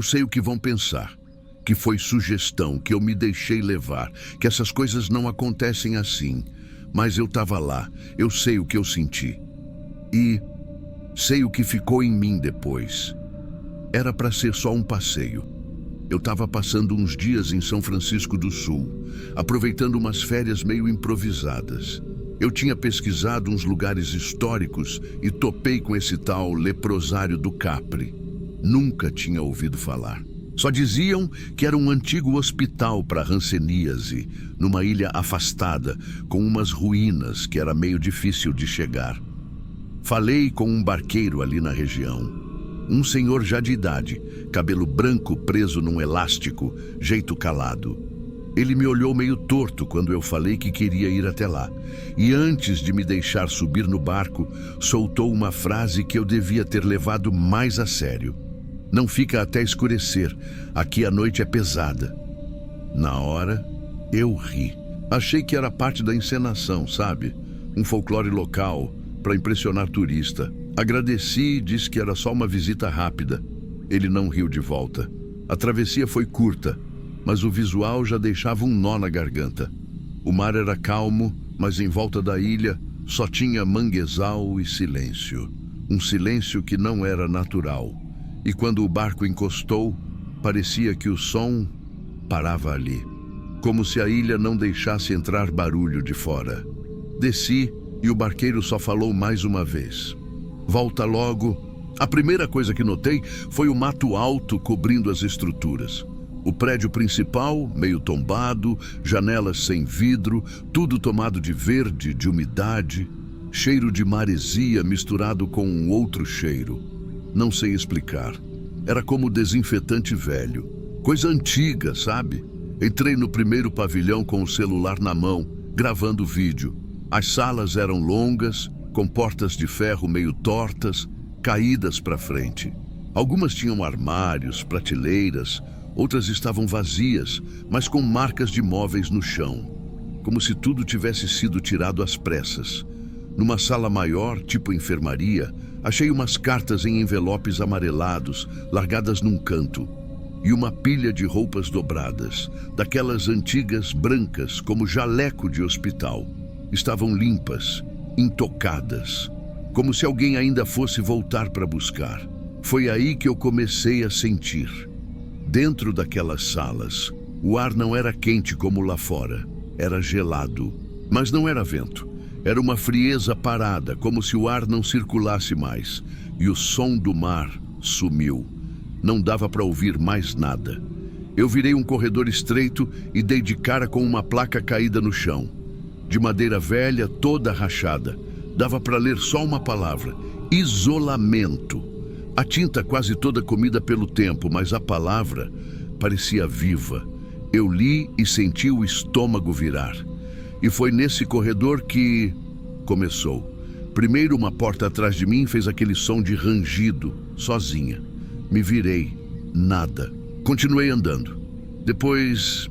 sei o que vão pensar, que foi sugestão, que eu me deixei levar, que essas coisas não acontecem assim. Mas eu estava lá, eu sei o que eu senti. E sei o que ficou em mim depois. Era para ser só um passeio. Eu estava passando uns dias em São Francisco do Sul, aproveitando umas férias meio improvisadas. Eu tinha pesquisado uns lugares históricos e topei com esse tal leprosário do Capri. Nunca tinha ouvido falar. Só diziam que era um antigo hospital para hanseníase, numa ilha afastada, com umas ruínas que era meio difícil de chegar. Falei com um barqueiro ali na região. Um senhor já de idade, cabelo branco preso num elástico, jeito calado. Ele me olhou meio torto quando eu falei que queria ir até lá. E antes de me deixar subir no barco, soltou uma frase que eu devia ter levado mais a sério. Não fica até escurecer, aqui a noite é pesada. Na hora, eu ri. Achei que era parte da encenação, sabe? Um folclore local, para impressionar turista. Agradeci e disse que era só uma visita rápida. Ele não riu de volta. A travessia foi curta, mas o visual já deixava um nó na garganta. O mar era calmo, mas em volta da ilha só tinha manguezal e silêncio. Um silêncio que não era natural. E quando o barco encostou, parecia que o som parava ali. Como se a ilha não deixasse entrar barulho de fora. Desci e o barqueiro só falou mais uma vez. Volta logo. A primeira coisa que notei foi o mato alto cobrindo as estruturas. O prédio principal, meio tombado, janelas sem vidro, tudo tomado de verde, de umidade, cheiro de maresia misturado com um outro cheiro. Não sei explicar. Era como desinfetante velho. Coisa antiga, sabe? Entrei no primeiro pavilhão com o celular na mão, gravando vídeo. As salas eram longas, com portas de ferro meio tortas, caídas para frente. Algumas tinham armários, prateleiras, outras estavam vazias, mas com marcas de móveis no chão. Como se tudo tivesse sido tirado às pressas. Numa sala maior, tipo enfermaria, achei umas cartas em envelopes amarelados, largadas num canto, e uma pilha de roupas dobradas, daquelas antigas brancas como jaleco de hospital. Estavam limpas, intocadas, como se alguém ainda fosse voltar para buscar. Foi aí que eu comecei a sentir. Dentro daquelas salas, o ar não era quente como lá fora, era gelado, mas não era vento. Era uma frieza parada, como se o ar não circulasse mais, e o som do mar sumiu. Não dava para ouvir mais nada. Eu virei um corredor estreito e dei de cara com uma placa caída no chão. De madeira velha, toda rachada. Dava para ler só uma palavra: isolamento. A tinta quase toda comida pelo tempo, mas a palavra parecia viva. Eu li e senti o estômago virar. E foi nesse corredor que começou. Primeiro uma porta atrás de mim fez aquele som de rangido, sozinha. Me virei, nada. Continuei andando. Depois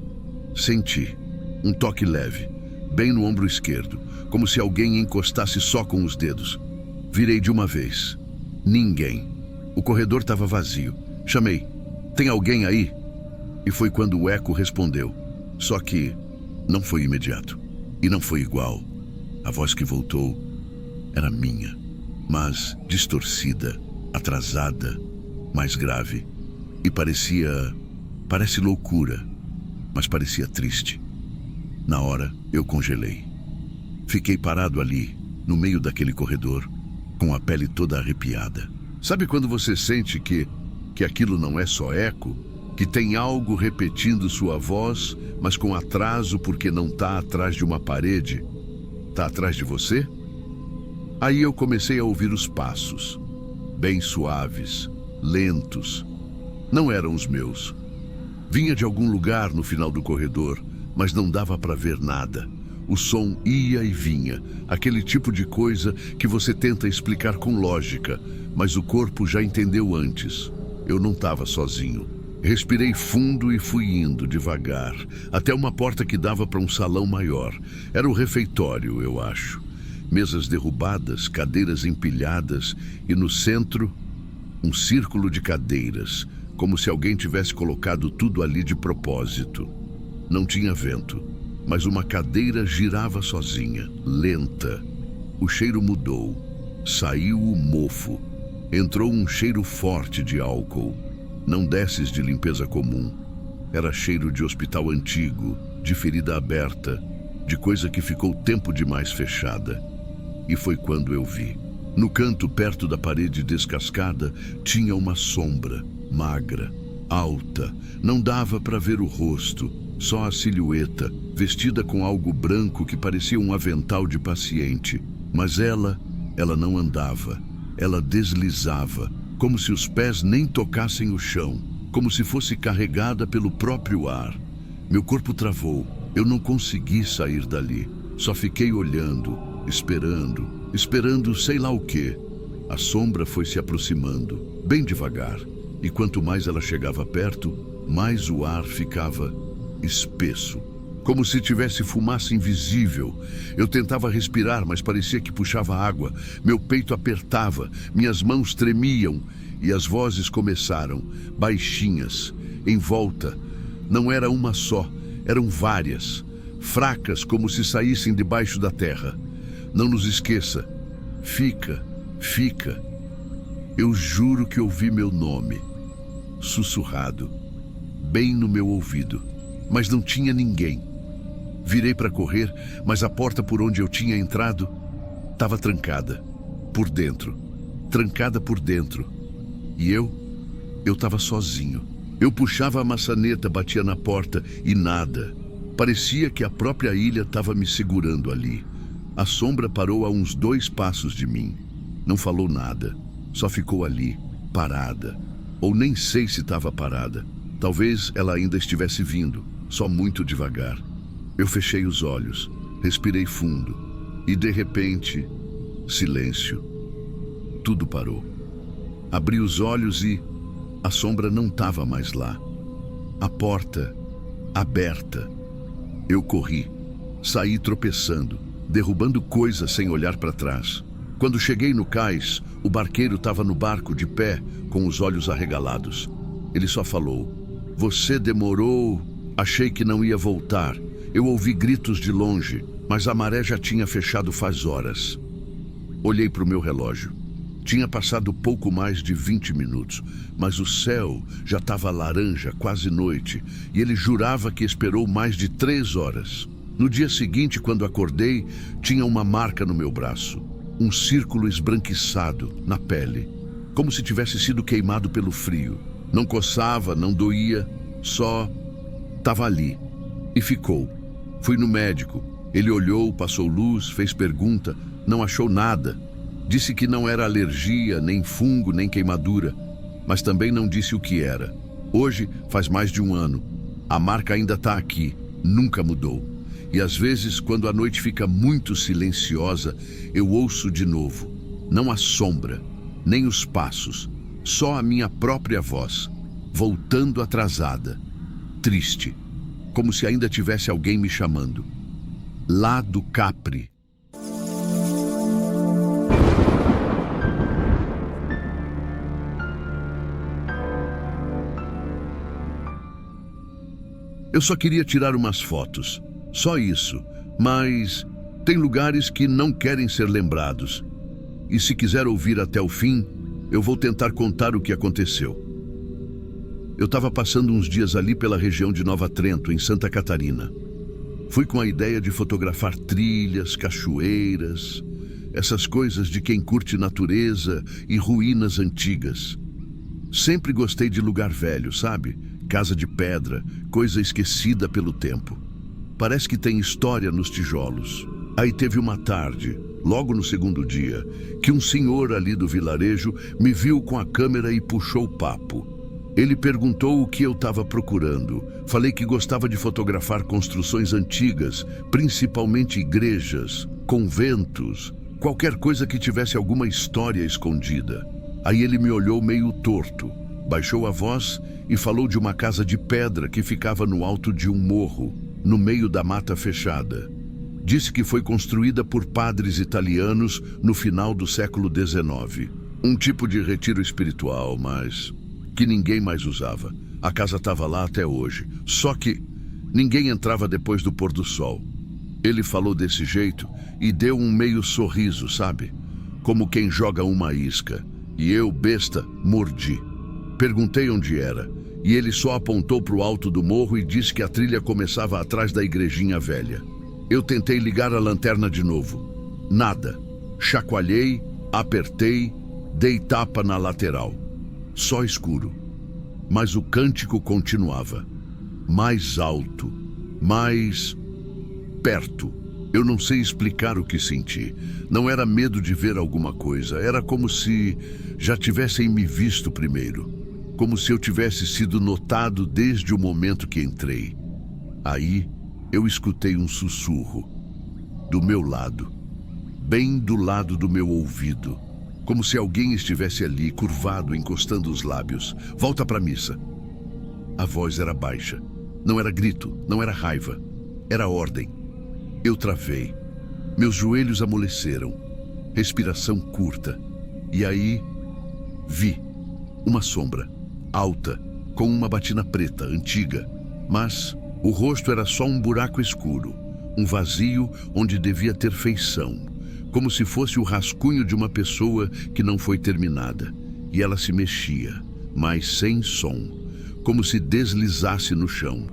senti um toque leve, bem no ombro esquerdo, como se alguém encostasse só com os dedos. Virei de uma vez. Ninguém. O corredor estava vazio. Chamei: "Tem alguém aí?" E foi quando o eco respondeu. Só que não foi imediato. E não foi igual. A voz que voltou era minha, mas distorcida, atrasada, mais grave. E parece loucura, mas parecia triste. Na hora, eu congelei. Fiquei parado ali, no meio daquele corredor, com a pele toda arrepiada. Sabe quando você sente que aquilo não é só eco? Que tem algo repetindo sua voz, mas com atraso porque não está atrás de uma parede, está atrás de você? Aí eu comecei a ouvir os passos, bem suaves, lentos. Não eram os meus. Vinha de algum lugar no final do corredor, mas não dava para ver nada. O som ia e vinha, aquele tipo de coisa que você tenta explicar com lógica, mas o corpo já entendeu antes. Eu não estava sozinho. Respirei fundo e fui indo devagar, até uma porta que dava para um salão maior. Era o refeitório, eu acho. Mesas derrubadas, cadeiras empilhadas e no centro, um círculo de cadeiras, como se alguém tivesse colocado tudo ali de propósito. Não tinha vento, mas uma cadeira girava sozinha, lenta. O cheiro mudou. Saiu o mofo. Entrou um cheiro forte de álcool. Não desses de limpeza comum. Era cheiro de hospital antigo, de ferida aberta, de coisa que ficou tempo demais fechada. E foi quando eu vi. No canto, perto da parede descascada, tinha uma sombra, magra, alta. Não dava para ver o rosto, só a silhueta, vestida com algo branco que parecia um avental de paciente. Mas ela não andava. Ela deslizava, como se os pés nem tocassem o chão, como se fosse carregada pelo próprio ar. Meu corpo travou. Eu não consegui sair dali. Só fiquei olhando, esperando sei lá o quê. A sombra foi se aproximando, bem devagar. E quanto mais ela chegava perto, mais o ar ficava espesso. Como se tivesse fumaça invisível. Eu tentava respirar, mas parecia que puxava água. Meu peito apertava, minhas mãos tremiam e as vozes começaram, baixinhas, em volta. Não era uma só, eram várias, fracas como se saíssem debaixo da terra. Não nos esqueça. Fica. Eu juro que ouvi meu nome, sussurrado, bem no meu ouvido, mas não tinha ninguém. Virei para correr, mas a porta por onde eu tinha entrado estava trancada, por dentro, trancada por dentro. E eu estava sozinho. Eu puxava a maçaneta, batia na porta e nada. Parecia que a própria ilha estava me segurando ali. A sombra parou a uns 2 passos de mim. Não falou nada, só ficou ali, parada. Ou nem sei se estava parada. Talvez ela ainda estivesse vindo, só muito devagar. Eu fechei os olhos, respirei fundo e, de repente, silêncio. Tudo parou. Abri os olhos e a sombra não estava mais lá. A porta aberta. Eu corri, saí tropeçando, derrubando coisas sem olhar para trás. Quando cheguei no cais, o barqueiro estava no barco de pé, com os olhos arregalados. Ele só falou: "Você demorou, achei que não ia voltar." Eu ouvi gritos de longe, mas a maré já tinha fechado faz horas. Olhei para o meu relógio. Tinha passado pouco mais de 20 minutos, mas o céu já estava laranja, quase noite, e ele jurava que esperou mais de 3 horas. No dia seguinte, quando acordei, tinha uma marca no meu braço, um círculo esbranquiçado na pele, como se tivesse sido queimado pelo frio. Não coçava, não doía, só estava ali. E ficou. Fui no médico. Ele olhou, passou luz, fez pergunta, não achou nada. Disse que não era alergia, nem fungo, nem queimadura, mas também não disse o que era. Hoje, faz mais de 1 ano. A marca ainda está aqui, nunca mudou. E às vezes, quando a noite fica muito silenciosa, eu ouço de novo. Não a sombra, nem os passos, só a minha própria voz, voltando atrasada, triste. Como se ainda tivesse alguém me chamando. Lá do Capri. Eu só queria tirar umas fotos. Só isso. Mas tem lugares que não querem ser lembrados. E se quiser ouvir até o fim, eu vou tentar contar o que aconteceu. Eu estava passando uns dias ali pela região de Nova Trento, em Santa Catarina. Fui com a ideia de fotografar trilhas, cachoeiras, essas coisas de quem curte natureza e ruínas antigas. Sempre gostei de lugar velho, sabe? Casa de pedra, coisa esquecida pelo tempo. Parece que tem história nos tijolos. Aí teve uma tarde, logo no segundo dia, que um senhor ali do vilarejo me viu com a câmera e puxou o papo. Ele perguntou o que eu estava procurando. Falei que gostava de fotografar construções antigas, principalmente igrejas, conventos, qualquer coisa que tivesse alguma história escondida. Aí ele me olhou meio torto, baixou a voz e falou de uma casa de pedra que ficava no alto de um morro, no meio da mata fechada. Disse que foi construída por padres italianos no final do século XIX. Um tipo de retiro espiritual, mas que ninguém mais usava. A casa estava lá até hoje, só que ninguém entrava depois do pôr do sol. Ele falou desse jeito e deu um meio sorriso, sabe? Como quem joga uma isca. E eu, besta, mordi. Perguntei onde era, e ele só apontou para o alto do morro e disse que a trilha começava atrás da igrejinha velha. Eu tentei ligar a lanterna de novo. Nada. Chacoalhei, apertei, dei tapa na lateral. Só escuro. Mas o cântico continuava. Mais alto, mais perto. Eu não sei explicar o que senti. Não era medo de ver alguma coisa. Era como se já tivessem me visto primeiro. Como se eu tivesse sido notado desde o momento que entrei. Aí eu escutei um sussurro. Do meu lado. Bem do lado do meu ouvido. Como se alguém estivesse ali, curvado, encostando os lábios. Volta para a missa. A voz era baixa. Não era grito, não era raiva. Era ordem. Eu travei. Meus joelhos amoleceram. Respiração curta. E aí, vi uma sombra, alta, com uma batina preta, antiga. Mas o rosto era só um buraco escuro. Um vazio onde devia ter feição. Como se fosse o rascunho de uma pessoa que não foi terminada. E ela se mexia, mas sem som. Como se deslizasse no chão.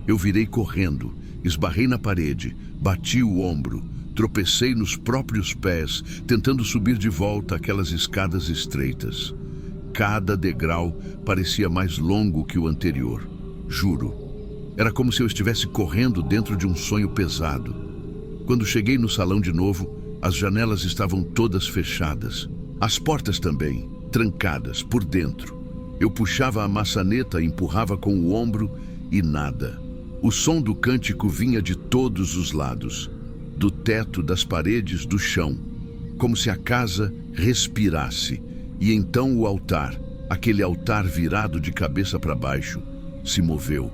Eu virei correndo. Esbarrei na parede, bati o ombro, tropecei nos próprios pés, tentando subir de volta aquelas escadas estreitas. Cada degrau parecia mais longo que o anterior, juro. Era como se eu estivesse correndo dentro de um sonho pesado. Quando cheguei no salão de novo, as janelas estavam todas fechadas. As portas também, trancadas por dentro. Eu puxava a maçaneta, empurrava com o ombro e nada. O som do cântico vinha de todos os lados, do teto, das paredes, do chão, como se a casa respirasse. E então o altar, aquele altar virado de cabeça para baixo, se moveu.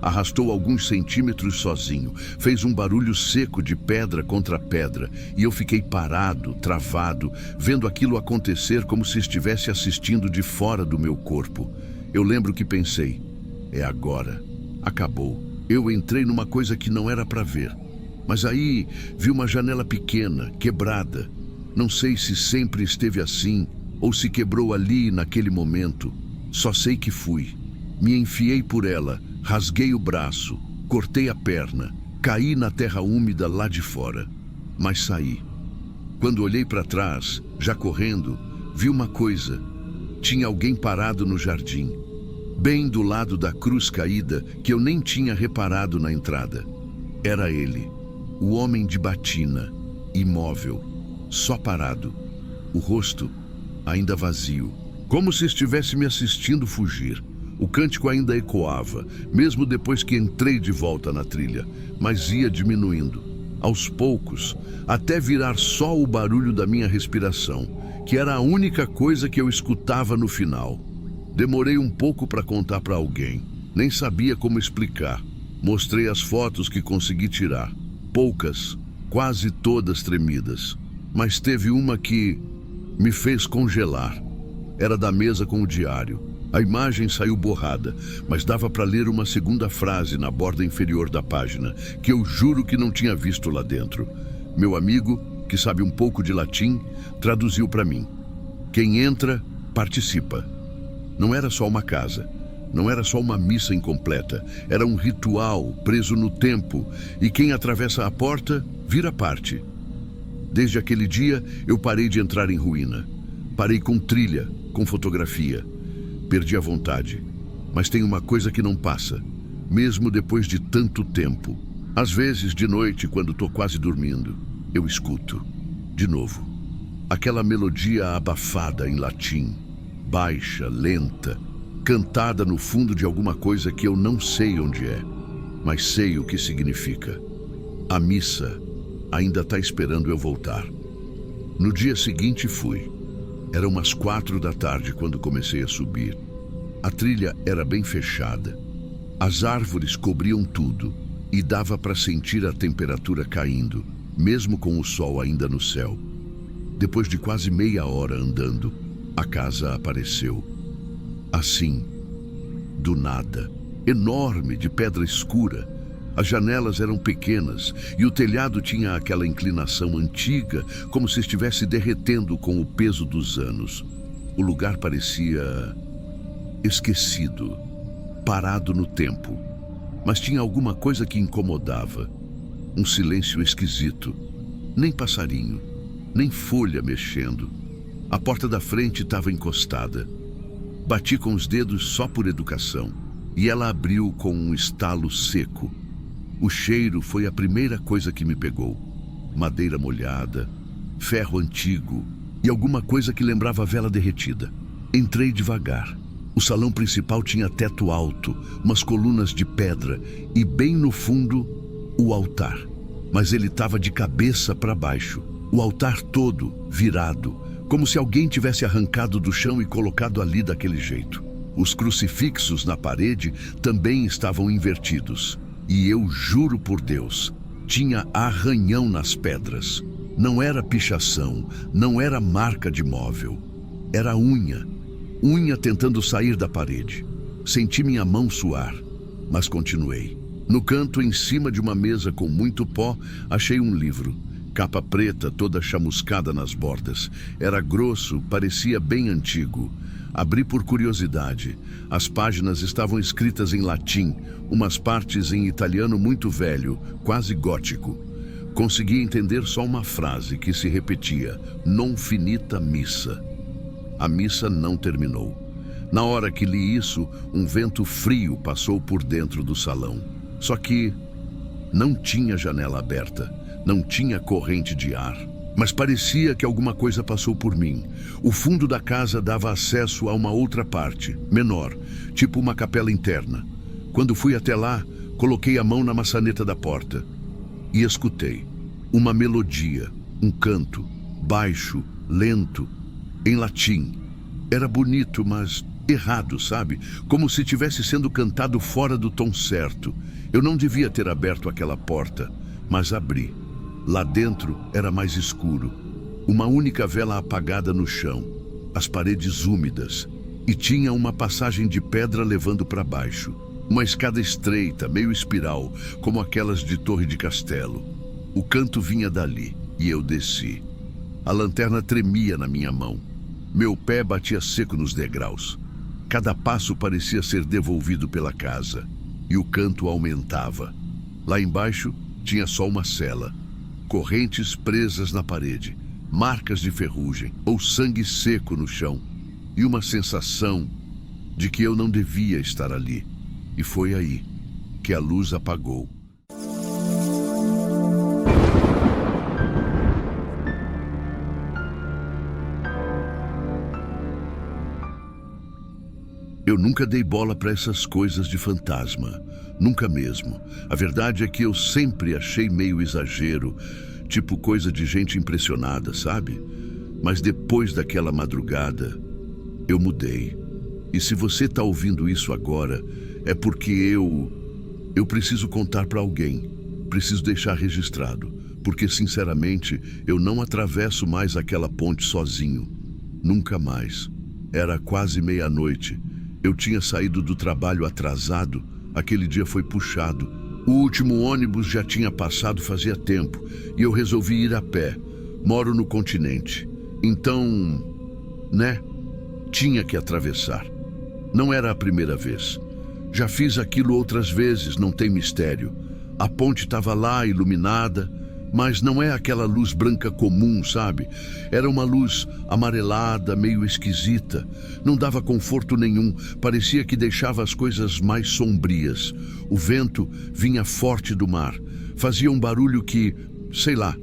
Arrastou alguns centímetros sozinho, fez um barulho seco de pedra contra pedra, e eu fiquei parado, travado, vendo aquilo acontecer como se estivesse assistindo de fora do meu corpo. Eu lembro que pensei, é agora, acabou. Eu entrei numa coisa que não era para ver. Mas aí vi uma janela pequena, quebrada. Não sei se sempre esteve assim ou se quebrou ali naquele momento. Só sei que fui. Me enfiei por ela, rasguei o braço, cortei a perna, caí na terra úmida lá de fora. Mas saí. Quando olhei para trás, já correndo, vi uma coisa. Tinha alguém parado no jardim. Bem do lado da cruz caída, que eu nem tinha reparado na entrada. Era ele, o homem de batina, imóvel, só parado, o rosto ainda vazio, como se estivesse me assistindo fugir. O cântico ainda ecoava, mesmo depois que entrei de volta na trilha, mas ia diminuindo, aos poucos, até virar só o barulho da minha respiração, que era a única coisa que eu escutava no final. Demorei um pouco para contar para alguém. Nem sabia como explicar. Mostrei as fotos que consegui tirar. Poucas, quase todas tremidas. Mas teve uma que me fez congelar. Era da mesa com o diário. A imagem saiu borrada, mas dava para ler uma segunda frase na borda inferior da página, que eu juro que não tinha visto lá dentro. Meu amigo, que sabe um pouco de latim, traduziu para mim. Quem entra, participa. Não era só uma casa, não era só uma missa incompleta, era um ritual preso no tempo, e quem atravessa a porta, vira parte. Desde aquele dia, eu parei de entrar em ruína. Parei com trilha, com fotografia. Perdi a vontade. Mas tem uma coisa que não passa, mesmo depois de tanto tempo. Às vezes, de noite, quando estou quase dormindo, eu escuto, de novo, aquela melodia abafada em latim. Baixa, lenta, cantada no fundo de alguma coisa que eu não sei onde é, mas sei o que significa. A missa ainda está esperando eu voltar. No dia seguinte fui. Era umas 4 da tarde quando comecei a subir. A trilha era bem fechada. As árvores cobriam tudo e dava para sentir a temperatura caindo, mesmo com o sol ainda no céu. Depois de quase meia hora andando, a casa apareceu. Assim, do nada, enorme, de pedra escura. As janelas eram pequenas e o telhado tinha aquela inclinação antiga, como se estivesse derretendo com o peso dos anos. O lugar parecia esquecido, parado no tempo. Mas tinha alguma coisa que incomodava. Um silêncio esquisito. Nem passarinho, nem folha mexendo. A porta da frente estava encostada. Bati com os dedos só por educação, e ela abriu com um estalo seco. O cheiro foi a primeira coisa que me pegou. Madeira molhada, ferro antigo e alguma coisa que lembrava vela derretida. Entrei devagar. O salão principal tinha teto alto, umas colunas de pedra e bem no fundo, o altar. Mas ele estava de cabeça para baixo. O altar todo virado, como se alguém tivesse arrancado do chão e colocado ali daquele jeito. Os crucifixos na parede também estavam invertidos. E eu juro por Deus, tinha arranhão nas pedras. Não era pichação, não era marca de móvel. Era unha. Unha tentando sair da parede. Senti minha mão suar, mas continuei. No canto, em cima de uma mesa com muito pó, achei um livro. Capa preta, toda chamuscada nas bordas. Era grosso, parecia bem antigo. Abri por curiosidade. As páginas estavam escritas em latim, umas partes em italiano muito velho, quase gótico. Consegui entender só uma frase que se repetia: non finita missa. A missa não terminou. Na hora que li isso, um vento frio passou por dentro do salão. Só que não tinha janela aberta, não tinha corrente de ar. Mas parecia que alguma coisa passou por mim. O fundo da casa dava acesso a uma outra parte, menor, tipo uma capela interna. Quando fui até lá, coloquei a mão na maçaneta da porta e escutei uma melodia, um canto, baixo, lento, em latim. Era bonito, mas errado, sabe? Como se estivesse sendo cantado fora do tom certo. Eu não devia ter aberto aquela porta, mas abri. Lá dentro era mais escuro. Uma única vela apagada no chão, as paredes úmidas, e tinha uma passagem de pedra levando para baixo. Uma escada estreita, meio espiral, como aquelas de torre de castelo. O canto vinha dali, e eu desci. A lanterna tremia na minha mão. Meu pé batia seco nos degraus. Cada passo parecia ser devolvido pela casa, e o canto aumentava. Lá embaixo tinha só uma cela. Correntes presas na parede, marcas de ferrugem ou sangue seco no chão e uma sensação de que eu não devia estar ali. E foi aí que a luz apagou. Eu nunca dei bola para essas coisas de fantasma. Nunca mesmo. A verdade é que eu sempre achei meio exagero, tipo coisa de gente impressionada, sabe? Mas depois daquela madrugada, eu mudei. E se você tá ouvindo isso agora, é porque eu preciso contar para alguém. Preciso deixar registrado. Porque, sinceramente, eu não atravesso mais aquela ponte sozinho. Nunca mais. Era quase meia-noite. Eu tinha saído do trabalho atrasado. Aquele dia foi puxado. O último ônibus já tinha passado fazia tempo e eu resolvi ir a pé. Moro no continente. Então, tinha que atravessar. Não era a primeira vez. Já fiz aquilo outras vezes, não tem mistério. A ponte estava lá, iluminada, mas não é aquela luz branca comum, sabe? Era uma luz amarelada, meio esquisita. Não dava conforto nenhum, parecia que deixava as coisas mais sombrias. O vento vinha forte do mar, fazia um barulho que, sei lá,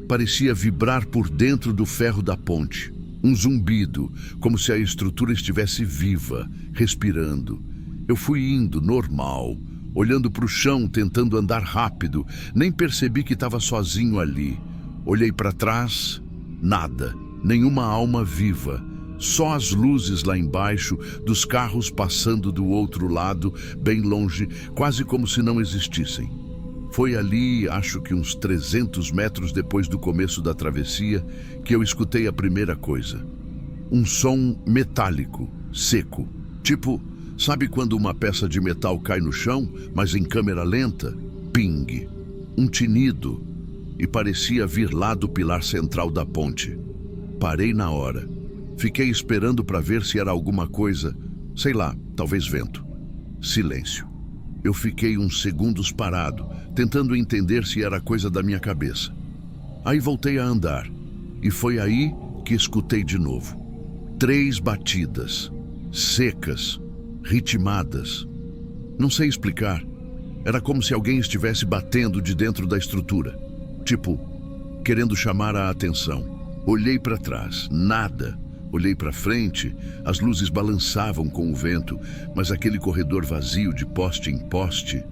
parecia vibrar por dentro do ferro da ponte. Um zumbido, como se a estrutura estivesse viva, respirando. Eu fui indo, normal, olhando para o chão, tentando andar rápido. Nem percebi que estava sozinho ali. Olhei para trás, nada, nenhuma alma viva. Só as luzes lá embaixo, dos carros passando do outro lado, bem longe, quase como se não existissem. Foi ali, acho que uns 300 metros depois do começo da travessia, que eu escutei a primeira coisa. Um som metálico, seco, Tipo, sabe quando uma peça de metal cai no chão, mas em câmera lenta? Ping. Um tinido. E parecia vir lá do pilar central da ponte. Parei na hora. Fiquei esperando para ver se era alguma coisa, sei lá, talvez vento. Silêncio. Eu fiquei uns segundos parado, tentando entender se era coisa da minha cabeça. Aí voltei a andar. E foi aí que escutei de novo. 3 batidas. Secas. Ritmadas. Não sei explicar. Era como se alguém estivesse batendo de dentro da estrutura. Tipo, querendo chamar a atenção. Olhei para trás. Nada. Olhei para frente, as luzes balançavam com o vento, mas aquele corredor vazio de poste em poste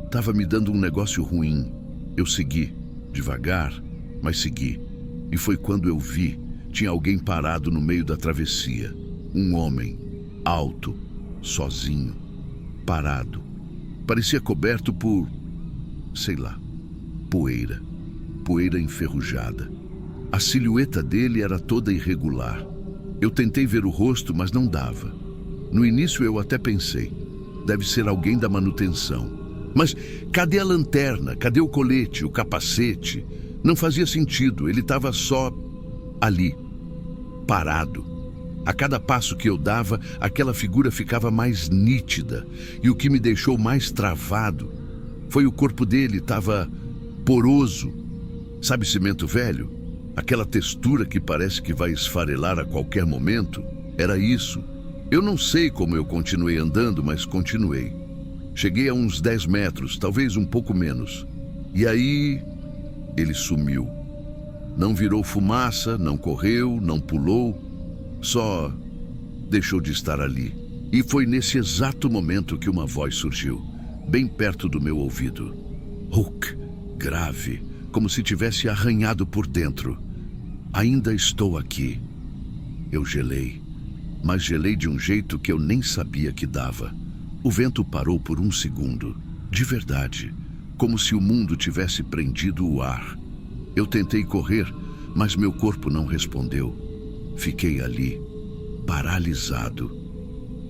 estava me dando um negócio ruim. Eu segui, devagar, mas segui. E foi quando eu vi, tinha alguém parado no meio da travessia. Um homem, alto, sozinho, parado. Parecia coberto por, sei lá, poeira. Poeira enferrujada. A silhueta dele era toda irregular. Eu tentei ver o rosto, mas não dava. No início eu até pensei, deve ser alguém da manutenção. Mas cadê a lanterna? Cadê o colete, o capacete? Não fazia sentido, ele estava só ali, parado. A cada passo que eu dava, aquela figura ficava mais nítida. E o que me deixou mais travado foi o corpo dele, estava poroso. Sabe cimento velho? Aquela textura que parece que vai esfarelar a qualquer momento, era isso. Eu não sei como eu continuei andando, mas continuei. Cheguei a uns 10 metros, talvez um pouco menos. E aí, ele sumiu. Não virou fumaça, não correu, não pulou, só deixou de estar ali. E foi nesse exato momento que uma voz surgiu, bem perto do meu ouvido. Hulk, grave, como se tivesse arranhado por dentro. Ainda estou aqui. Eu gelei, mas gelei de um jeito que eu nem sabia que dava. O vento parou por um segundo, de verdade, como se o mundo tivesse prendido o ar. Eu tentei correr, mas meu corpo não respondeu. Fiquei ali, paralisado.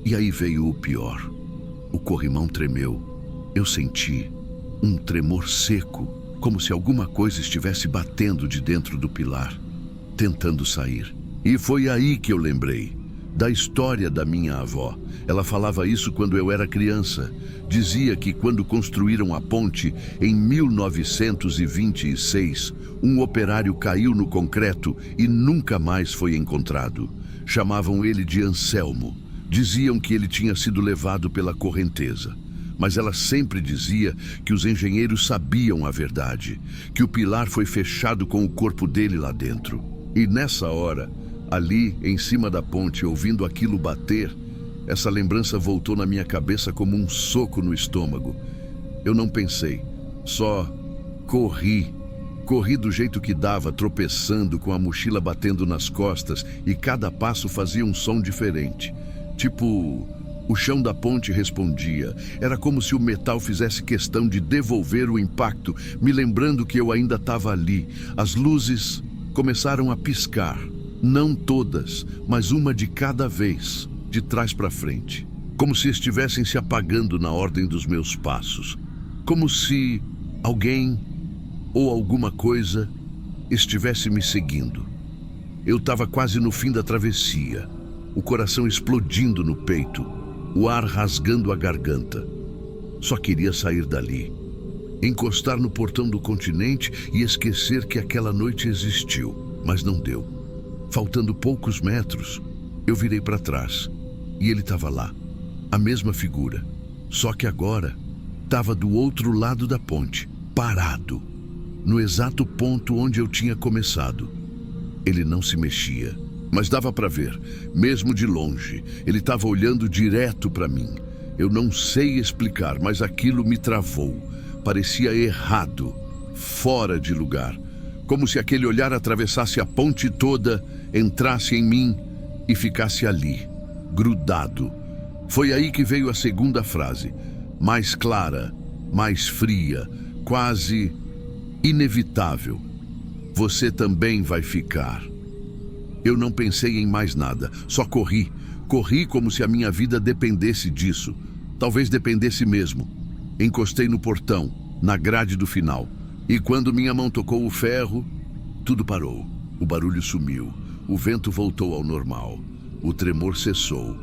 E aí veio o pior. O corrimão tremeu. Eu senti um tremor seco, como se alguma coisa estivesse batendo de dentro do pilar, tentando sair. E foi aí que eu lembrei da história da minha avó. Ela falava isso quando eu era criança. Dizia que quando construíram a ponte em 1926, um operário caiu no concreto e nunca mais foi encontrado. Chamavam ele de Anselmo. Diziam que ele tinha sido levado pela correnteza. Mas ela sempre dizia que os engenheiros sabiam a verdade, que o pilar foi fechado com o corpo dele lá dentro. E nessa hora, ali em cima da ponte, ouvindo aquilo bater, essa lembrança voltou na minha cabeça como um soco no estômago. Eu não pensei, só corri. Corri do jeito que dava, tropeçando, com a mochila batendo nas costas, e cada passo fazia um som diferente. Tipo, o chão da ponte respondia. Era como se o metal fizesse questão de devolver o impacto, me lembrando que eu ainda estava ali. As luzes começaram a piscar. Não todas, mas uma de cada vez, de trás para frente. Como se estivessem se apagando na ordem dos meus passos. Como se alguém ou alguma coisa estivesse me seguindo. Eu estava quase no fim da travessia, o coração explodindo no peito, o ar rasgando a garganta. Só queria sair dali, encostar no portão do continente e esquecer que aquela noite existiu, mas não deu. Faltando poucos metros, eu virei para trás e ele estava lá, a mesma figura, só que agora estava do outro lado da ponte, parado, no exato ponto onde eu tinha começado. Ele não se mexia, mas dava para ver, mesmo de longe. Ele estava olhando direto para mim. Eu não sei explicar, mas aquilo me travou. Parecia errado, fora de lugar. Como se aquele olhar atravessasse a ponte toda, entrasse em mim e ficasse ali, grudado. Foi aí que veio a segunda frase, mais clara, mais fria, quase inevitável. Você também vai ficar. Eu não pensei em mais nada, só corri Corri como se a minha vida dependesse disso. Talvez dependesse mesmo. Encostei no portão, na grade do final. E quando minha mão tocou o ferro, tudo parou. O barulho sumiu. O vento voltou ao normal. O tremor cessou.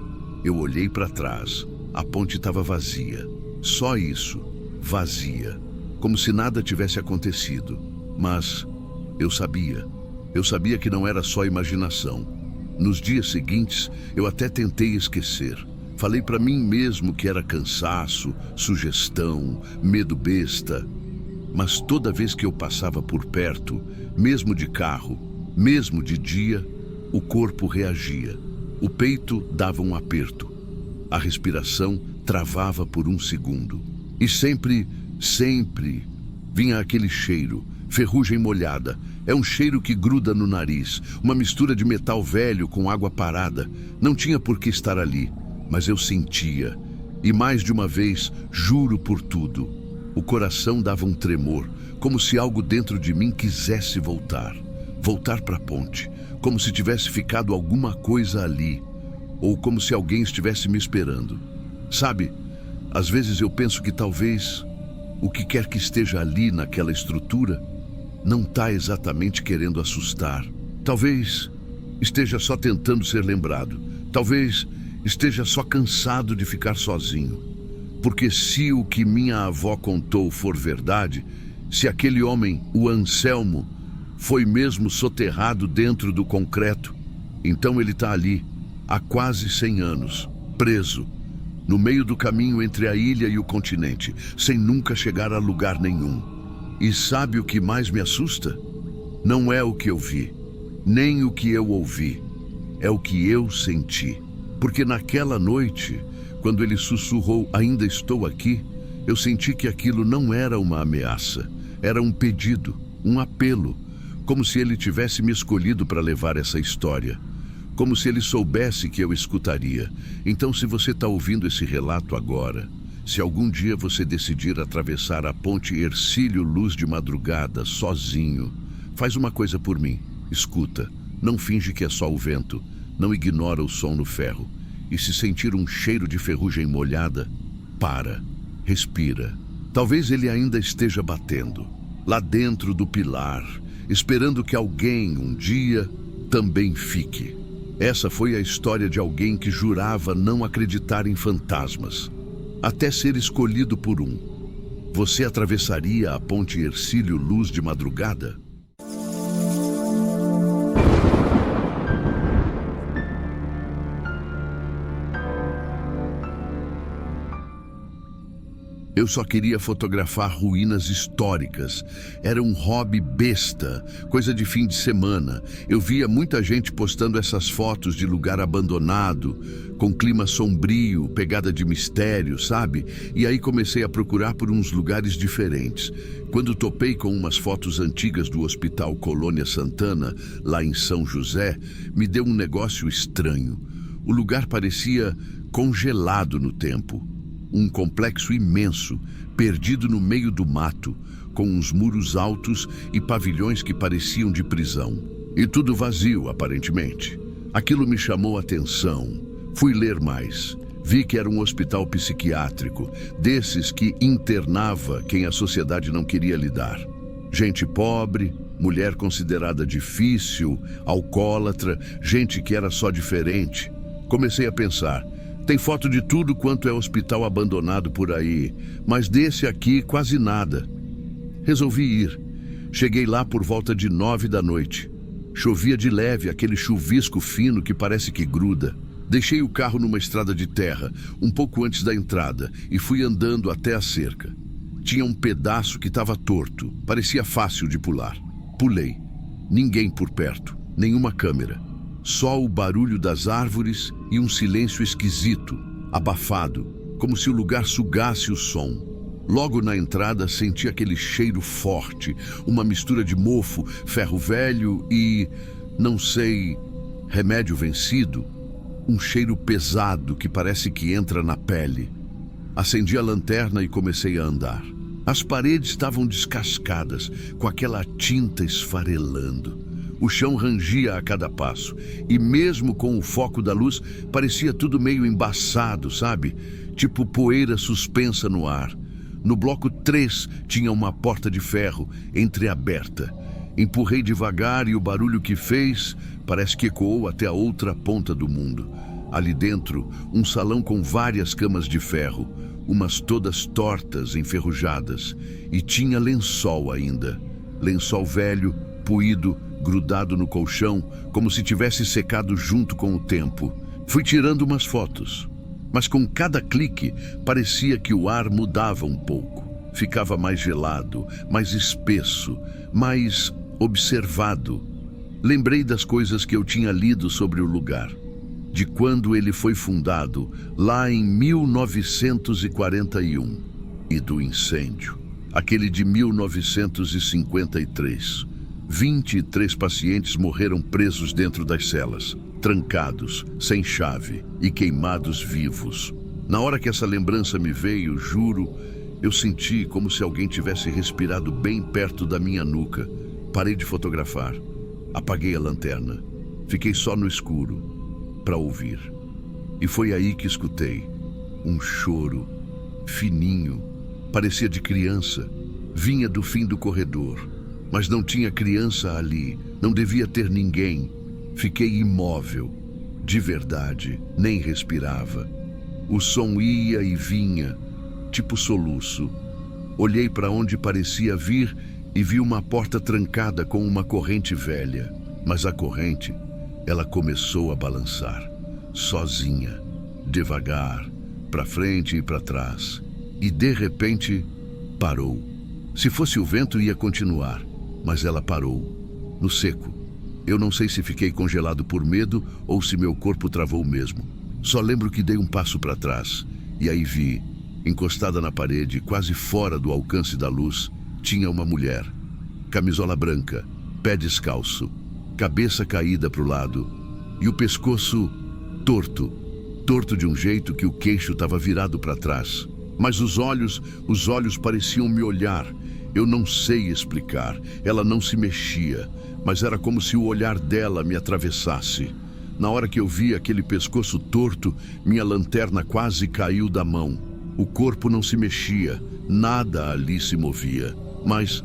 Eu olhei para trás. A ponte estava vazia. Só isso. Vazia. Como se nada tivesse acontecido. Mas eu sabia. Eu sabia que não era só imaginação. Nos dias seguintes, eu até tentei esquecer. Falei para mim mesmo que era cansaço, sugestão, medo besta. Mas toda vez que eu passava por perto, mesmo de carro, mesmo de dia, o corpo reagia. O peito dava um aperto. A respiração travava por um segundo. E sempre vinha aquele cheiro, ferrugem molhada. É um cheiro que gruda no nariz, uma mistura de metal velho com água parada. Não tinha por que estar ali, mas eu sentia. E mais de uma vez, juro por tudo, o coração dava um tremor, como se algo dentro de mim quisesse voltar. Voltar para a ponte, como se tivesse ficado alguma coisa ali, ou como se alguém estivesse me esperando. Sabe, às vezes eu penso que talvez o que quer que esteja ali naquela estrutura não está exatamente querendo assustar. Talvez esteja só tentando ser lembrado. Talvez esteja só cansado de ficar sozinho. Porque se o que minha avó contou for verdade, se aquele homem, o Anselmo, foi mesmo soterrado dentro do concreto, então ele está ali, há quase 100 anos, preso, no meio do caminho entre a ilha e o continente, sem nunca chegar a lugar nenhum. E sabe o que mais me assusta? Não é o que eu vi, nem o que eu ouvi, é o que eu senti. Porque naquela noite, quando ele sussurrou, ainda estou aqui, eu senti que aquilo não era uma ameaça, era um pedido, um apelo, como se ele tivesse me escolhido para levar essa história. Como se ele soubesse que eu escutaria. Então, se você está ouvindo esse relato agora, se algum dia você decidir atravessar a ponte Hercílio Luz de Madrugada sozinho, faz uma coisa por mim. Escuta, não finge que é só o vento, não ignora o som no ferro. E se sentir um cheiro de ferrugem molhada, para, respira. Talvez ele ainda esteja batendo, lá dentro do pilar, esperando que alguém, um dia, também fique. Essa foi a história de alguém que jurava não acreditar em fantasmas, até ser escolhido por um. Você atravessaria a ponte Hercílio Luz de Madrugada? Eu só queria fotografar ruínas históricas. Era um hobby besta, coisa de fim de semana. Eu via muita gente postando essas fotos de lugar abandonado, com clima sombrio, pegada de mistério, sabe? E aí comecei a procurar por uns lugares diferentes. Quando topei com umas fotos antigas do Hospital Colônia Santana, lá em São José, me deu um negócio estranho. O lugar parecia congelado no tempo. Um complexo imenso, perdido no meio do mato, com uns muros altos e pavilhões que pareciam de prisão. E tudo vazio, aparentemente. Aquilo me chamou a atenção. Fui ler mais. Vi que era um hospital psiquiátrico, desses que internava quem a sociedade não queria lidar. Gente pobre, mulher considerada difícil, alcoólatra, gente que era só diferente. Comecei a pensar... Tem foto de tudo quanto é hospital abandonado por aí, mas desse aqui quase nada. Resolvi ir. Cheguei lá por volta de 9 da noite. Chovia de leve, aquele chuvisco fino que parece que gruda. Deixei o carro numa estrada de terra, um pouco antes da entrada, e fui andando até a cerca. Tinha um pedaço que estava torto, parecia fácil de pular. Pulei. Ninguém por perto, nenhuma câmera. Só o barulho das árvores e um silêncio esquisito, abafado, como se o lugar sugasse o som. Logo na entrada senti aquele cheiro forte, uma mistura de mofo, ferro velho e, não sei, remédio vencido. Um cheiro pesado que parece que entra na pele. Acendi a lanterna e comecei a andar. As paredes estavam descascadas, com aquela tinta esfarelando. O chão rangia a cada passo, e mesmo com o foco da luz, parecia tudo meio embaçado, sabe? Tipo poeira suspensa no ar. No bloco 3 tinha uma porta de ferro entreaberta. Empurrei devagar e o barulho que fez parece que ecoou até a outra ponta do mundo. Ali dentro, um salão com várias camas de ferro, umas todas tortas, enferrujadas, e tinha lençol ainda. Lençol velho, poído, grudado no colchão, como se tivesse secado junto com o tempo. Fui tirando umas fotos, mas com cada clique parecia que o ar mudava um pouco. Ficava mais gelado, mais espesso, mais observado. Lembrei das coisas que eu tinha lido sobre o lugar, de quando ele foi fundado, lá em 1941, e do incêndio, aquele de 1953. 23 pacientes morreram presos dentro das celas, trancados, sem chave e queimados vivos. Na hora que essa lembrança me veio, juro, eu senti como se alguém tivesse respirado bem perto da minha nuca. Parei de fotografar, apaguei a lanterna, fiquei só no escuro para ouvir. E foi aí que escutei um choro fininho, parecia de criança, vinha do fim do corredor. Mas não tinha criança ali, não devia ter ninguém. Fiquei imóvel, de verdade, nem respirava. O som ia e vinha, tipo soluço. Olhei para onde parecia vir e vi uma porta trancada com uma corrente velha. Mas a corrente, ela começou a balançar, sozinha, devagar, para frente e para trás. E de repente, parou. Se fosse o vento, ia continuar. Mas ela parou, no seco. Eu não sei se fiquei congelado por medo ou se meu corpo travou mesmo. Só lembro que dei um passo para trás e aí vi, encostada na parede, quase fora do alcance da luz, tinha uma mulher. Camisola branca, pé descalço, cabeça caída para o lado e o pescoço torto. Torto de um jeito que o queixo estava virado para trás. Mas os olhos pareciam me olhar. Eu não sei explicar, ela não se mexia, mas era como se o olhar dela me atravessasse. Na hora que eu vi aquele pescoço torto, minha lanterna quase caiu da mão. O corpo não se mexia, nada ali se movia. Mas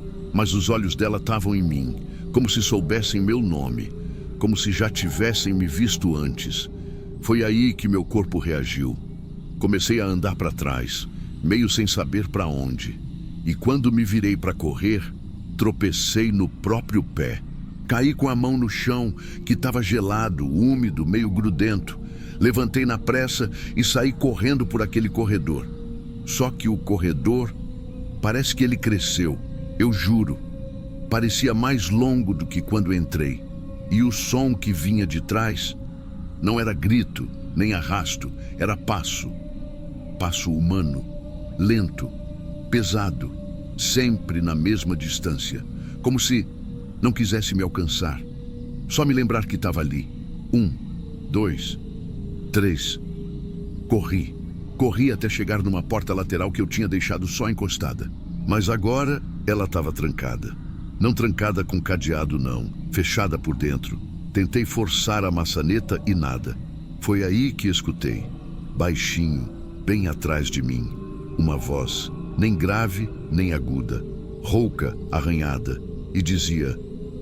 os olhos dela estavam em mim, como se soubessem meu nome, como se já tivessem me visto antes. Foi aí que meu corpo reagiu. Comecei a andar para trás, meio sem saber para onde. E quando me virei para correr, tropecei no próprio pé. Caí com a mão no chão, que estava gelado, úmido, meio grudento. Levantei na pressa e saí correndo por aquele corredor. Só que o corredor, parece que ele cresceu, eu juro. Parecia mais longo do que quando entrei. E o som que vinha de trás não era grito, nem arrasto, era passo. Passo humano, lento, pesado, sempre na mesma distância, como se não quisesse me alcançar. Só me lembrar que estava ali. 1, 2, 3. Corri até chegar numa porta lateral que eu tinha deixado só encostada. Mas agora ela estava trancada. Não trancada com cadeado, não. Fechada por dentro. Tentei forçar a maçaneta e nada. Foi aí que escutei, baixinho, bem atrás de mim, uma voz, nem grave nem aguda, rouca, arranhada, e dizia: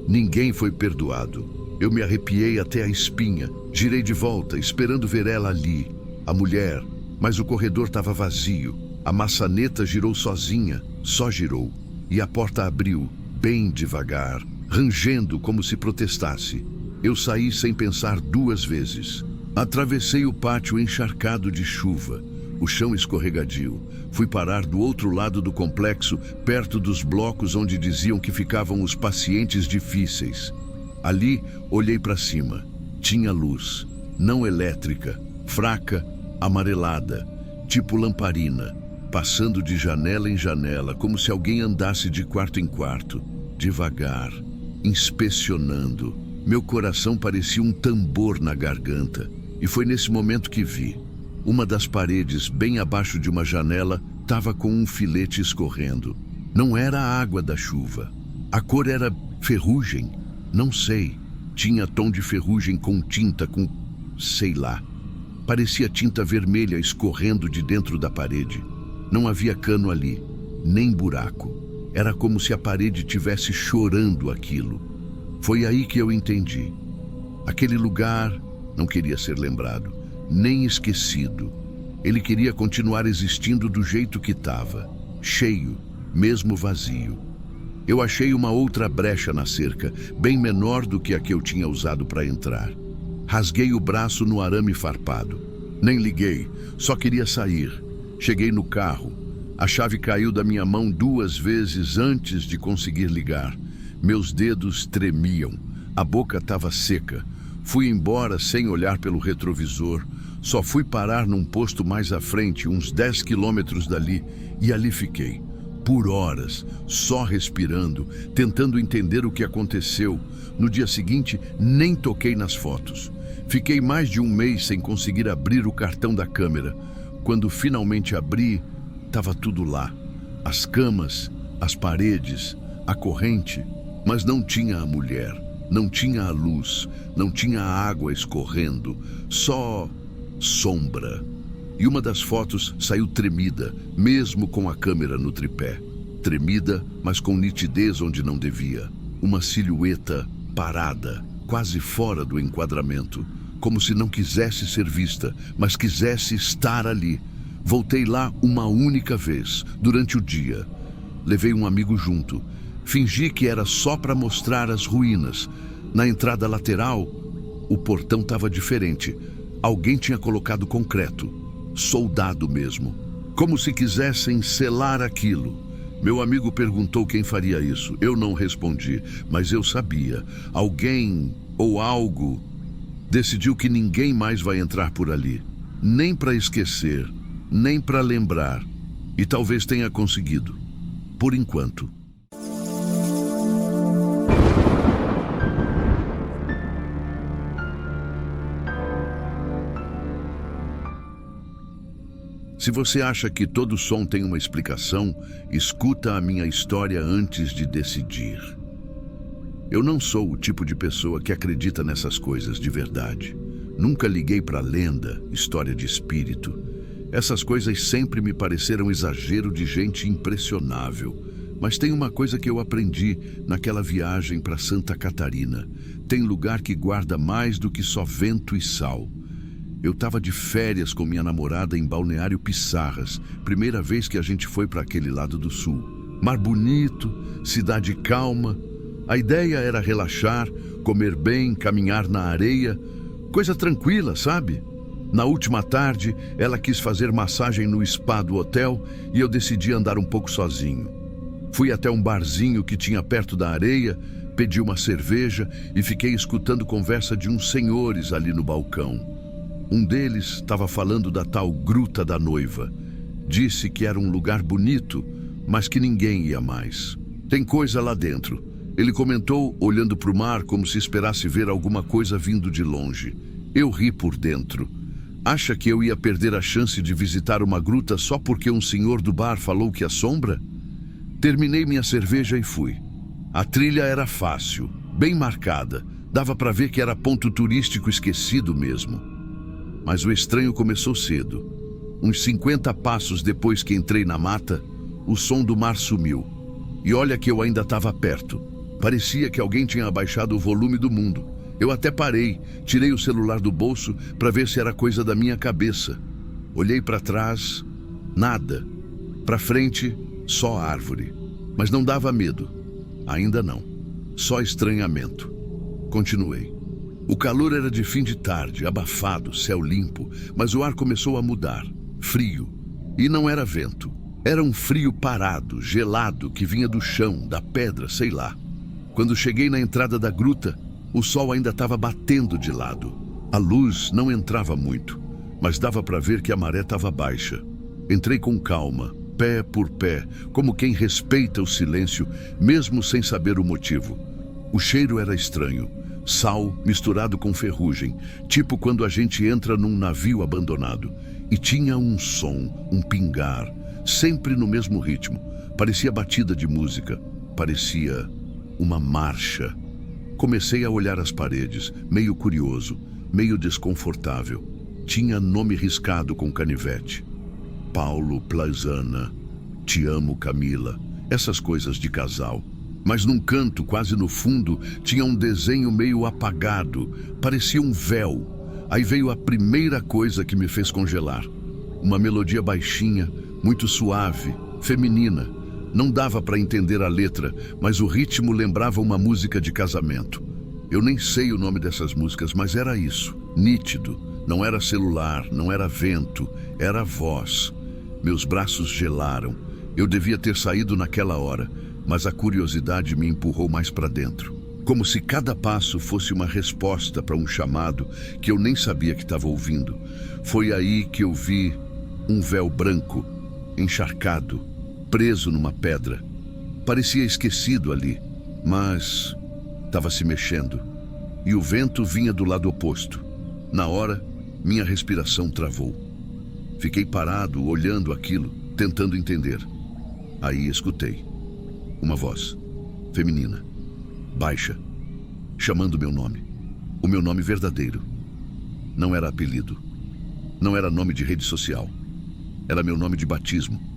ninguém foi perdoado. Eu me arrepiei até a espinha, girei de volta, esperando ver ela ali, a mulher, mas o corredor estava vazio. A maçaneta girou sozinha, só girou, e a porta abriu, bem devagar, rangendo como se protestasse. Eu saí sem pensar 2 vezes. Atravessei o pátio encharcado de chuva, o chão escorregadio. Fui parar do outro lado do complexo, perto dos blocos onde diziam que ficavam os pacientes difíceis. Ali, olhei para cima. Tinha luz, não elétrica, fraca, amarelada, tipo lamparina, passando de janela em janela, como se alguém andasse de quarto em quarto, devagar, inspecionando. Meu coração parecia um tambor na garganta. E foi nesse momento que vi. Uma das paredes, bem abaixo de uma janela, estava com um filete escorrendo. Não era a água da chuva. A cor era ferrugem. Não sei. tinha tom de ferrugem com tinta, sei lá. Parecia tinta vermelha escorrendo de dentro da parede. Não havia cano ali, nem buraco. Era como se a parede tivesse chorando aquilo. Foi aí que eu entendi. Aquele lugar não queria ser lembrado, nem esquecido. Ele queria continuar existindo do jeito que estava, cheio, mesmo vazio. Eu achei uma outra brecha na cerca, bem menor do que a que eu tinha usado para entrar. Rasguei o braço no arame farpado. Nem liguei, só queria sair. Cheguei no carro. A chave caiu da minha mão 2 vezes antes de conseguir ligar. Meus dedos tremiam. A boca estava seca. Fui embora sem olhar pelo retrovisor. Só fui parar num posto mais à frente, uns 10 quilômetros dali, e ali fiquei. Por horas, só respirando, tentando entender o que aconteceu. No dia seguinte, nem toquei nas fotos. Fiquei mais de 1 mês sem conseguir abrir o cartão da câmera. Quando finalmente abri, estava tudo lá. As camas, as paredes, a corrente. Mas não tinha a mulher, não tinha a luz, não tinha a água escorrendo. Só sombra. E uma das fotos saiu tremida, mesmo com a câmera no tripé. Tremida, mas com nitidez onde não devia. Uma silhueta parada, quase fora do enquadramento. Como se não quisesse ser vista, mas quisesse estar ali. Voltei lá uma única vez, durante o dia. Levei um amigo junto. Fingi que era só para mostrar as ruínas. Na entrada lateral, o portão estava diferente. Alguém tinha colocado concreto. Soldado mesmo. Como se quisessem selar aquilo. Meu amigo perguntou quem faria isso. Eu não respondi, mas eu sabia. Alguém ou algo decidiu que ninguém mais vai entrar por ali. Nem para esquecer, nem para lembrar. E talvez tenha conseguido. Por enquanto. Se você acha que todo som tem uma explicação, escuta a minha história antes de decidir. Eu não sou o tipo de pessoa que acredita nessas coisas de verdade. Nunca liguei para lenda, história de espírito. Essas coisas sempre me pareceram exagero de gente impressionável. Mas tem uma coisa que eu aprendi naquela viagem para Santa Catarina. Tem lugar que guarda mais do que só vento e sal. Eu estava de férias com minha namorada em Balneário Pissarras, primeira vez que a gente foi para aquele lado do sul. Mar bonito, cidade calma. A ideia era relaxar, comer bem, caminhar na areia, coisa tranquila, sabe? Na última tarde, ela quis fazer massagem no spa do hotel e eu decidi andar um pouco sozinho. Fui até um barzinho que tinha perto da areia, pedi uma cerveja e fiquei escutando conversa de uns senhores ali no balcão. Um deles estava falando da tal Gruta da Noiva. Disse que era um lugar bonito, mas que ninguém ia mais. Tem coisa lá dentro. Ele comentou, olhando para o mar como se esperasse ver alguma coisa vindo de longe. Eu ri por dentro. Acha que eu ia perder a chance de visitar uma gruta só porque um senhor do bar falou que assombra? Terminei minha cerveja e fui. A trilha era fácil, bem marcada. Dava para ver que era ponto turístico esquecido mesmo. Mas o estranho começou cedo. Uns 50 passos depois que entrei na mata, o som do mar sumiu. E olha que eu ainda estava perto. Parecia que alguém tinha abaixado o volume do mundo. Eu até parei, tirei o celular do bolso para ver se era coisa da minha cabeça. Olhei para trás, nada. Para frente, só árvore. Mas não dava medo. Ainda não. Só estranhamento. Continuei. O calor era de fim de tarde, abafado, céu limpo, mas o ar começou a mudar. Frio. E não era vento. Era um frio parado, gelado, que vinha do chão, da pedra, sei lá. Quando cheguei na entrada da gruta, o sol ainda estava batendo de lado. A luz não entrava muito, mas dava para ver que a maré estava baixa. Entrei com calma, pé por pé, como quem respeita o silêncio, mesmo sem saber o motivo. O cheiro era estranho. Sal misturado com ferrugem, tipo quando a gente entra num navio abandonado. E tinha um som, um pingar, sempre no mesmo ritmo. Parecia batida de música, parecia uma marcha. Comecei a olhar as paredes, meio curioso, meio desconfortável. Tinha nome riscado com canivete. Paulo, Plazana, te amo, Camila. Essas coisas de casal. Mas num canto, quase no fundo, tinha um desenho meio apagado. Parecia um véu. Aí veio a primeira coisa que me fez congelar. Uma melodia baixinha, muito suave, feminina. Não dava para entender a letra, mas o ritmo lembrava uma música de casamento. Eu nem sei o nome dessas músicas, mas era isso, nítido. Não era celular, não era vento, era voz. Meus braços gelaram. Eu devia ter saído naquela hora, mas a curiosidade me empurrou mais para dentro. Como se cada passo fosse uma resposta para um chamado que eu nem sabia que estava ouvindo. Foi aí que eu vi um véu branco, encharcado, preso numa pedra. Parecia esquecido ali, mas estava se mexendo. E o vento vinha do lado oposto. Na hora, minha respiração travou. Fiquei parado, olhando aquilo, tentando entender. Aí escutei uma voz, feminina, baixa, chamando meu nome. O meu nome verdadeiro. Não era apelido. Não era nome de rede social. Era meu nome de batismo.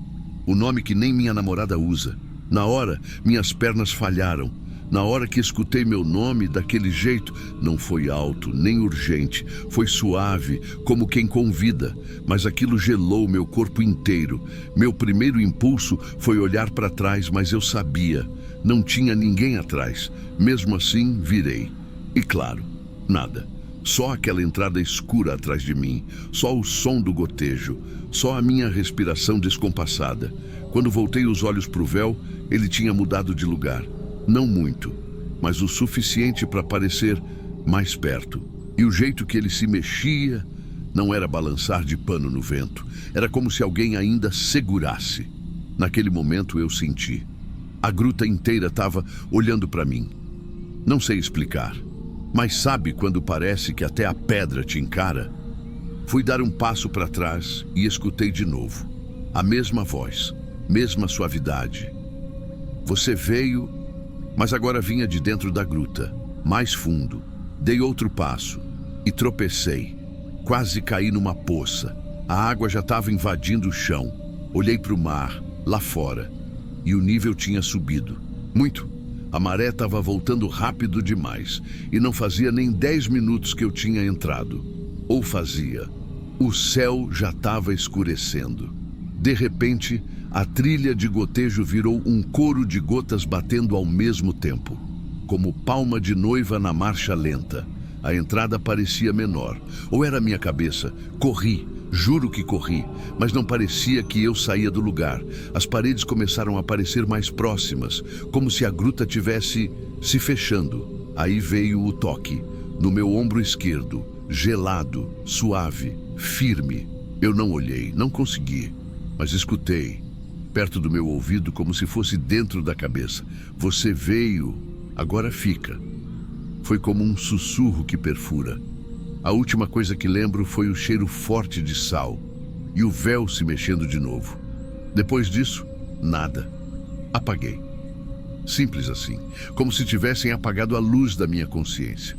O nome que nem minha namorada usa. Na hora, minhas pernas falharam. Na hora que escutei meu nome daquele jeito, não foi alto, nem urgente. Foi suave, como quem convida. Mas aquilo gelou meu corpo inteiro. Meu primeiro impulso foi olhar para trás, mas eu sabia. Não tinha ninguém atrás. Mesmo assim, virei. E claro, nada. Só aquela entrada escura atrás de mim. Só o som do gotejo. Só a minha respiração descompassada. Quando voltei os olhos para o véu, ele tinha mudado de lugar. Não muito, mas o suficiente para parecer mais perto. E o jeito que ele se mexia não era balançar de pano no vento. Era como se alguém ainda segurasse. Naquele momento eu senti. A gruta inteira estava olhando para mim. Não sei explicar, mas sabe quando parece que até a pedra te encara? Fui dar um passo para trás e escutei de novo. A mesma voz, mesma suavidade. Você veio, mas agora vinha de dentro da gruta, mais fundo. Dei outro passo e tropecei. Quase caí numa poça. A água já estava invadindo o chão. Olhei para o mar, lá fora, e o nível tinha subido. Muito. A maré estava voltando rápido demais, e não fazia nem 10 minutos que eu tinha entrado. Ou fazia. O céu já estava escurecendo. De repente, a trilha de gotejo virou um coro de gotas batendo ao mesmo tempo, como palma de noiva na marcha lenta. A entrada parecia menor, ou era minha cabeça. Corri, juro que corri, mas não parecia que eu saía do lugar. As paredes começaram a parecer mais próximas, como se a gruta tivesse se fechando. Aí veio o toque, no meu ombro esquerdo, gelado, suave, firme. Eu não olhei, não consegui, mas escutei, perto do meu ouvido, como se fosse dentro da cabeça. Você veio, agora fica. Foi como um sussurro que perfura. A última coisa que lembro foi o cheiro forte de sal e o véu se mexendo de novo. Depois disso, nada. Apaguei. Simples assim, como se tivessem apagado a luz da minha consciência.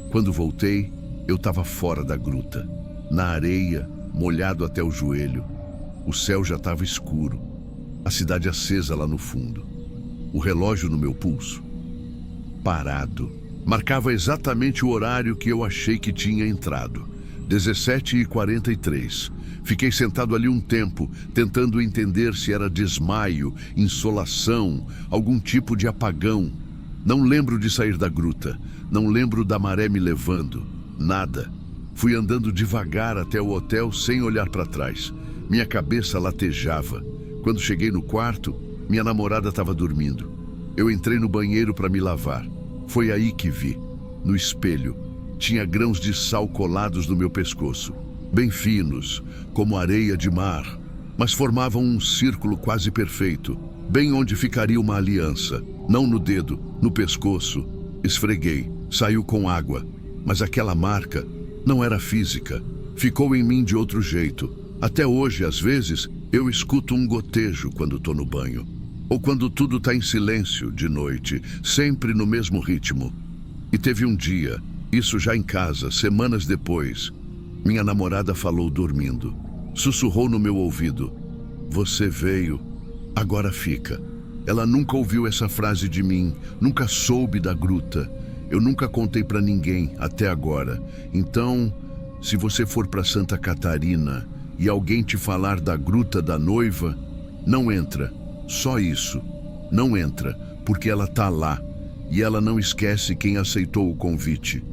Quando voltei, eu estava fora da gruta, na areia, molhado até o joelho. O céu já estava escuro, a cidade acesa lá no fundo. O relógio no meu pulso, parado, marcava exatamente o horário que eu achei que tinha entrado. 17h43. Fiquei sentado ali um tempo, tentando entender se era desmaio, insolação, algum tipo de apagão. Não lembro de sair da gruta, não lembro da maré me levando, nada. Fui andando devagar até o hotel sem olhar para trás. Minha cabeça latejava. Quando cheguei no quarto, minha namorada estava dormindo. Eu entrei no banheiro para me lavar. Foi aí que vi, no espelho, tinha grãos de sal colados no meu pescoço, bem finos, como areia de mar, mas formavam um círculo quase perfeito, bem onde ficaria uma aliança, não no dedo, no pescoço. Esfreguei, saiu com água, mas aquela marca não era física, ficou em mim de outro jeito. Até hoje, às vezes, eu escuto um gotejo quando estou no banho. Ou quando tudo está em silêncio, de noite, sempre no mesmo ritmo. E teve um dia, isso já em casa, semanas depois, minha namorada falou dormindo. Sussurrou no meu ouvido: "Você veio, agora fica." Ela nunca ouviu essa frase de mim, nunca soube da gruta. Eu nunca contei pra ninguém até agora. Então, se você for pra Santa Catarina e alguém te falar da Gruta da Noiva, não entra. Só isso. Não entra, porque ela tá lá. E ela não esquece quem aceitou o convite.